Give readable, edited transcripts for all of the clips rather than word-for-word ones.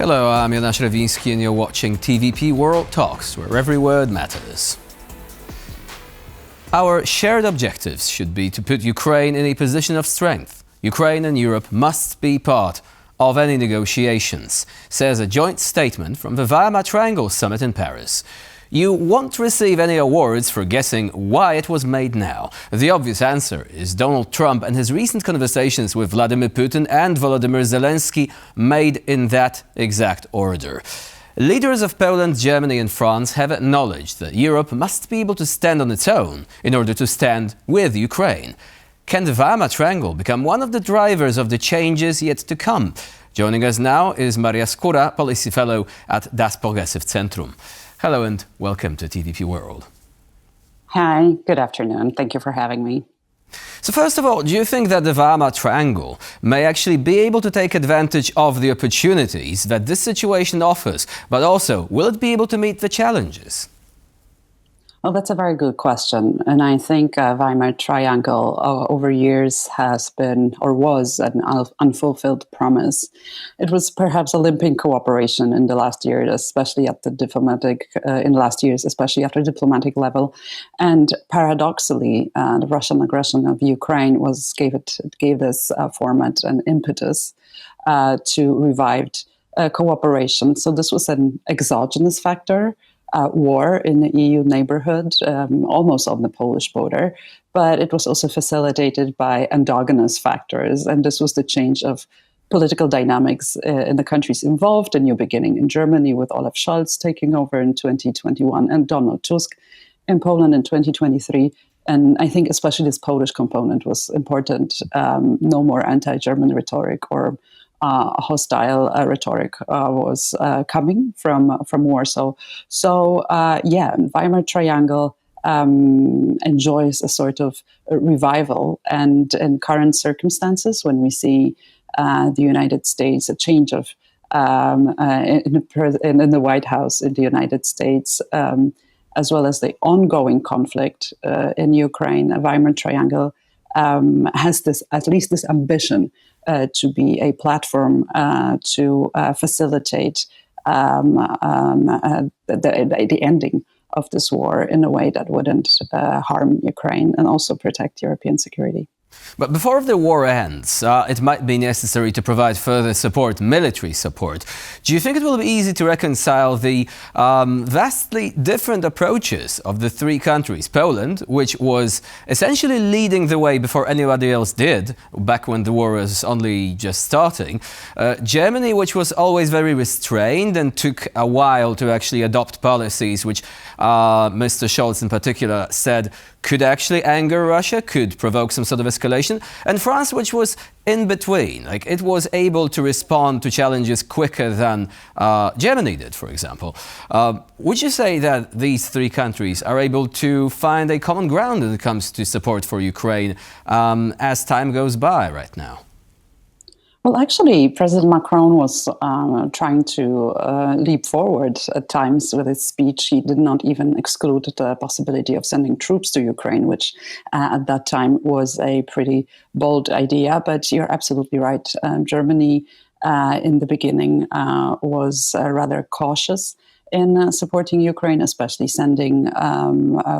Hello, I'm Jonasz Rewiński and you're watching TVP World Talks, where every word matters. Our shared objectives should be to put Ukraine in a position of strength. Ukraine and Europe must be part of any negotiations, says a joint statement from the Weimar Triangle summit in Paris. You won't receive any awards for guessing why it was made now. The obvious answer is Donald Trump and his recent conversations with Vladimir Putin and Volodymyr Zelenskyy made in that exact order. Leaders of Poland, Germany and France have acknowledged that Europe must be able to stand on its own in order to stand with Ukraine. Can the Weimar Triangle become one of the drivers of the changes yet to come? Joining us now is Maria Skóra, Policy Fellow at das Progressive Zentrum. Hello and welcome to TVP World. Hi, good afternoon. Thank you for having me. So first of all, do you think that the Weimar Triangle may actually be able to take advantage of the opportunities that this situation offers, but also will it be able to meet the challenges? Well, that's a very good question. And I think Weimar Triangle over years has been or was an unfulfilled promise. It was perhaps a limping cooperation in the last year, especially at the diplomatic, especially at the diplomatic level. And paradoxically, the Russian aggression of Ukraine gave this format an impetus to revived cooperation. So this was an exogenous factor. War in the EU neighborhood, almost on the Polish border, but it was also facilitated by endogenous factors. And this was the change of political dynamics in the countries involved, a new beginning in Germany with Olaf Scholz taking over in 2021 and Donald Tusk in Poland in 2023. And I think especially this Polish component was important. No more anti-German rhetoric or hostile rhetoric was coming from Warsaw. So Weimar Triangle enjoys a sort of revival, and in current circumstances, when we see the United States, a change of in the White House in the United States, as well as the ongoing conflict in Ukraine, a Weimar Triangle has at least this ambition to be a platform to facilitate the ending of this war in a way that wouldn't harm Ukraine and also protect European security. But before the war ends, it might be necessary to provide further support, military support. Do you think it will be easy to reconcile the vastly different approaches of the three countries? Poland, which was essentially leading the way before anybody else did, back when the war was only just starting. Germany, which was always very restrained and took a while to actually adopt policies which Mr. Scholz in particular said could actually anger Russia, could provoke some sort of escalation. And France, which was in between, like it was able to respond to challenges quicker than Germany did, for example. Would you say that these three countries are able to find a common ground when it comes to support for Ukraine as time goes by right now? Well, actually, President Macron was trying to leap forward at times with his speech. He did not even exclude the possibility of sending troops to Ukraine, which at that time was a pretty bold idea. But you're absolutely right. Germany in the beginning was rather cautious in supporting Ukraine, especially sending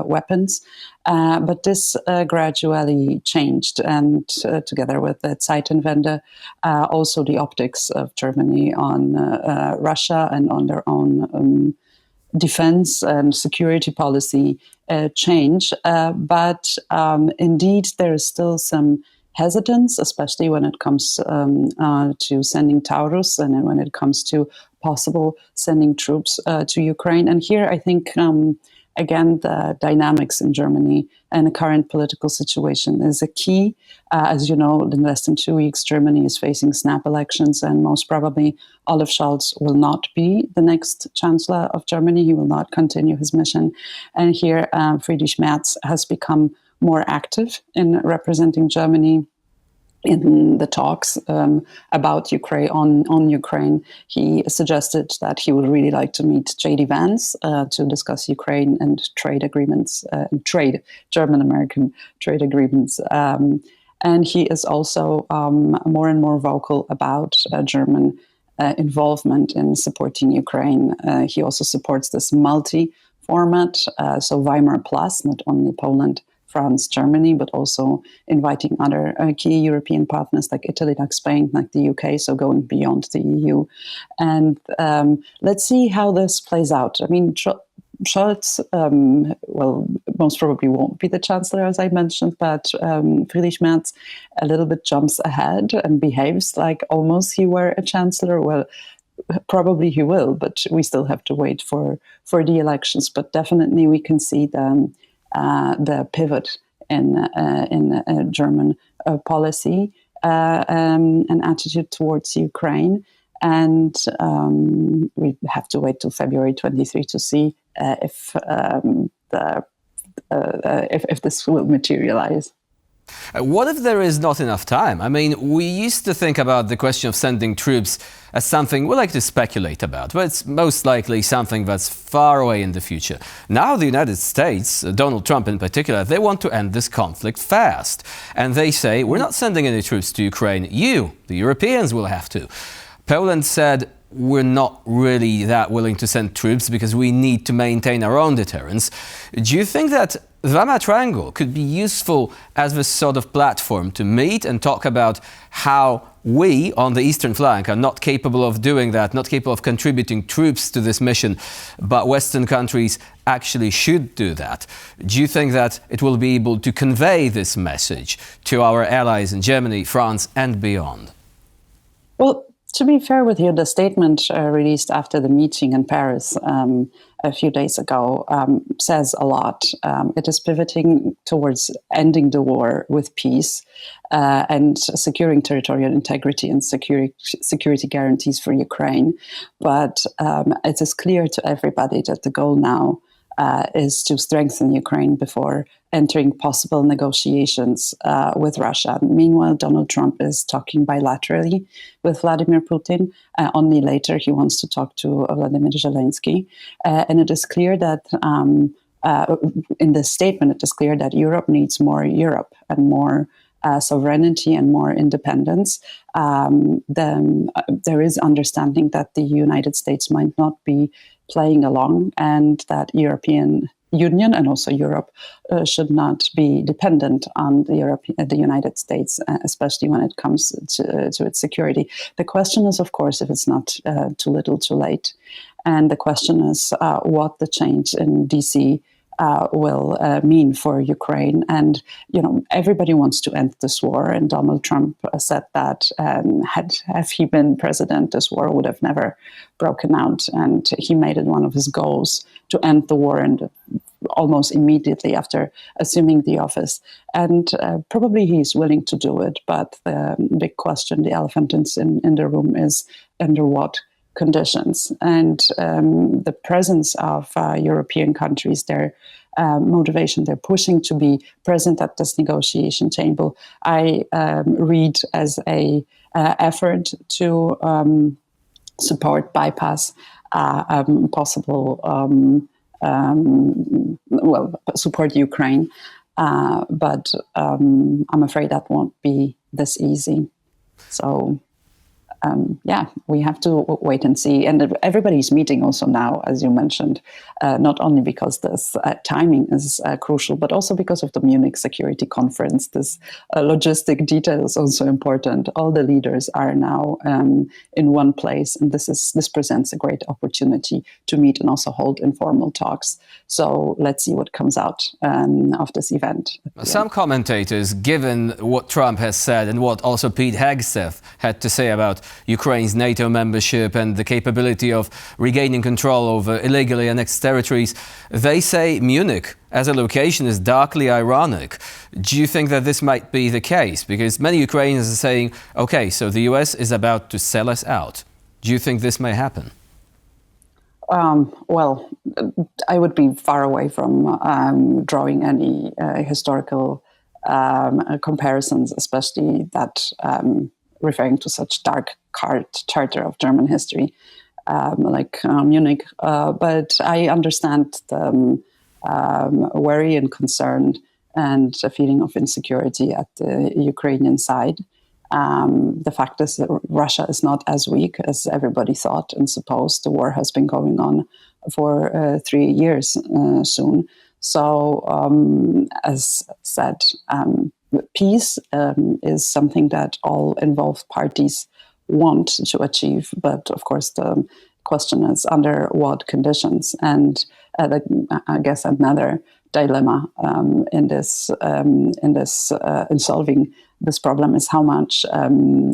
weapons. But this gradually changed, and together with the Zeitenwende, also the optics of Germany on Russia and on their own defense and security policy change. But indeed, there is still some hesitance, especially when it comes to sending Taurus and when it comes to possible sending troops to Ukraine. And here, I think, again, the dynamics in Germany and the current political situation is a key. As you know, in less than 2 weeks, Germany is facing snap elections, and most probably Olaf Scholz will not be the next chancellor of Germany. He will not continue his mission. And here, Friedrich Merz has become more active in representing Germany in the talks about Ukraine on Ukraine. He suggested that he would really like to meet J.D. Vance to discuss Ukraine and trade agreements, German-American trade agreements. And he is also more and more vocal about German involvement in supporting Ukraine. He also supports this multi-format, so Weimar Plus, not only Poland, France, Germany, but also inviting other key European partners like Italy, like Spain, like the UK, so going beyond the EU. And let's see how this plays out. I mean, Scholz, most probably won't be the chancellor, as I mentioned, but Friedrich Merz a little bit jumps ahead and behaves like almost he were a chancellor. Well, probably he will, but we still have to wait for the elections. But definitely we can see the pivot in German policy and attitude towards Ukraine. And we have to wait till February 23 to see if this will materialize. What if there is not enough time? I mean, we used to think about the question of sending troops as something we like to speculate about, but it's most likely something that's far away in the future. Now the United States, Donald Trump in particular, they want to end this conflict fast. And they say, we're not sending any troops to Ukraine. You, the Europeans, will have to. Poland said, we're not really that willing to send troops because we need to maintain our own deterrence. Do you think that the Weimar Triangle could be useful as this sort of platform to meet and talk about how we on the eastern flank are not capable of doing that, not capable of contributing troops to this mission, but Western countries actually should do that? Do you think that it will be able to convey this message to our allies in Germany, France and beyond? Well, to be fair with you, the statement released after the meeting in Paris a few days ago says a lot. It is pivoting towards ending the war with peace and securing territorial integrity and security guarantees for Ukraine. But it is clear to everybody that the goal now is to strengthen Ukraine before entering possible negotiations with Russia. Meanwhile, Donald Trump is talking bilaterally with Vladimir Putin. Only later he wants to talk to Vladimir Zelenskyy. And it is clear that in this statement, it is clear that Europe needs more Europe and more sovereignty and more independence. Then there is understanding that the United States might not be playing along, and that European Union and also Europe should not be dependent on the United States, especially when it comes to its security. The question is, of course, if it's not too little, too late, and the question is what the change in DC will mean for Ukraine. And, you know, everybody wants to end this war. And Donald Trump said that had he been president, this war would have never broken out. And he made it one of his goals to end the war and almost immediately after assuming the office. And probably he's willing to do it. But the big question, the elephant in the room, is under what conditions. And the presence of European countries, their motivation, they're pushing to be present at this negotiation table, I read as a effort to support, bypass possible, support Ukraine. But I'm afraid that won't be this easy. So we have to wait and see. And everybody's meeting also now, as you mentioned, not only because this timing is crucial, but also because of the Munich Security Conference. This logistic detail is also important. All the leaders are now in one place, and this presents a great opportunity to meet and also hold informal talks. So let's see what comes out of this event. Some commentators, given what Trump has said and what also Pete Hegseth had to say about Ukraine's NATO membership and the capability of regaining control over illegally annexed territories, they say Munich as a location is darkly ironic. Do you think that this might be the case? Because many Ukrainians are saying, okay, so the US is about to sell us out. Do you think this may happen? Well, I would be far away from drawing any historical comparisons, especially that referring to such dark charter of German history like Munich. But I understand the worry and concern and a feeling of insecurity at the Ukrainian side. The fact is that Russia is not as weak as everybody thought and supposed. The war has been going on for 3 years soon. So, as said, peace is something that all involved parties want to achieve. But of course, the question is under what conditions. And I guess another dilemma in solving this problem is how much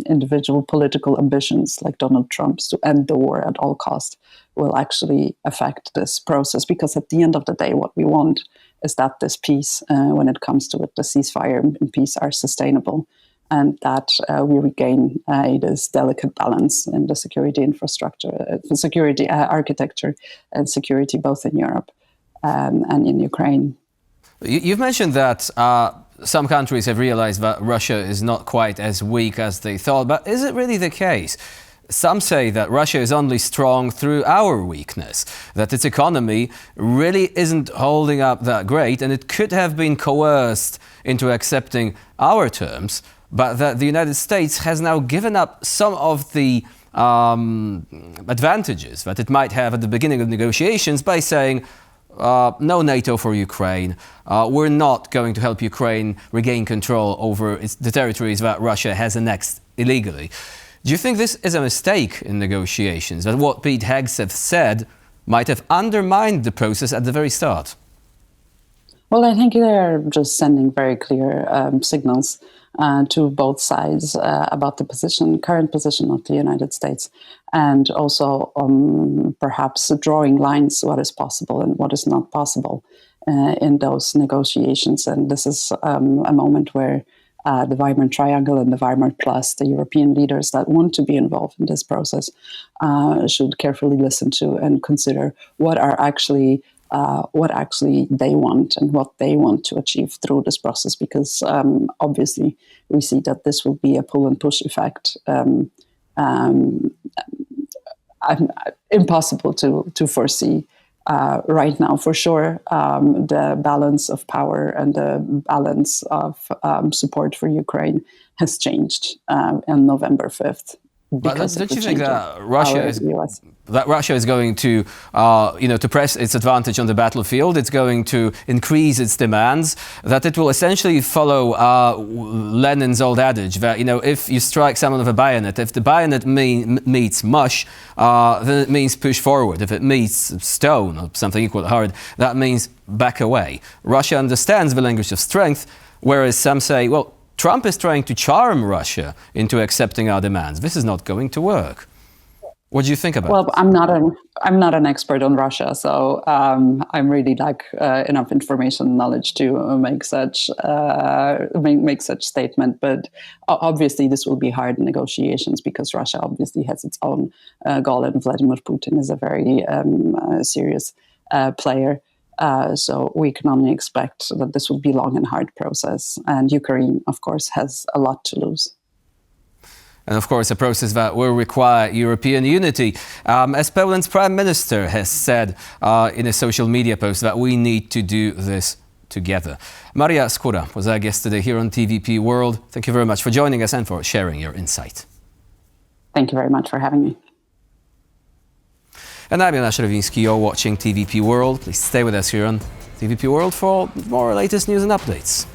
individual political ambitions, like Donald Trump's, to end the war at all costs, will actually affect this process. Because at the end of the day, what we want is that this peace, when it comes to it, the ceasefire and peace are sustainable, and that we regain this delicate balance in the security infrastructure, security architecture, and security both in Europe and in Ukraine. You've mentioned that some countries have realized that Russia is not quite as weak as they thought, but is it really the case? Some say that Russia is only strong through our weakness, that its economy really isn't holding up that great, and it could have been coerced into accepting our terms, but that the United States has now given up some of the advantages that it might have at the beginning of negotiations by saying, no NATO for Ukraine. We're not going to help Ukraine regain control over the territories that Russia has annexed illegally. Do you think this is a mistake in negotiations, that what Pete Hegseth said might have undermined the process at the very start? Well, I think they're just sending very clear signals to both sides about the current position of the United States, and also perhaps drawing lines what is possible and what is not possible in those negotiations. And this is a moment where the Weimar Triangle and the Weimar Plus, the European leaders that want to be involved in this process, should carefully listen to and consider what actually they want and what they want to achieve through this process, because obviously we see that this will be a pull and push effect. Impossible to foresee right now, for sure. The balance of power and the balance of support for Ukraine has changed on November 5th. But don't you think that Russia is going to, to press its advantage on the battlefield? It's going to increase its demands. That it will essentially follow Lenin's old adage that if you strike someone with a bayonet, if the bayonet meets mush, then it means push forward. If it meets stone or something equal hard, that means back away. Russia understands the language of strength, whereas some say, well, Trump is trying to charm Russia into accepting our demands. This is not going to work. What do you think about it? Well, I'm not an expert on Russia, so I'm really lack enough information and knowledge to make such statement. But obviously, this will be hard negotiations because Russia obviously has its own goal, and Vladimir Putin is a very serious player. So we can only expect that this will be a long and hard process. And Ukraine, of course, has a lot to lose. And of course, a process that will require European unity. As Poland's Prime Minister has said in a social media post, that we need to do this together. Maria Skóra was our guest today here on TVP World. Thank you very much for joining us and for sharing your insight. Thank you very much for having me. And I'm Jonasz Rewiński. You're watching TVP World. Please stay with us here on TVP World for more latest news and updates.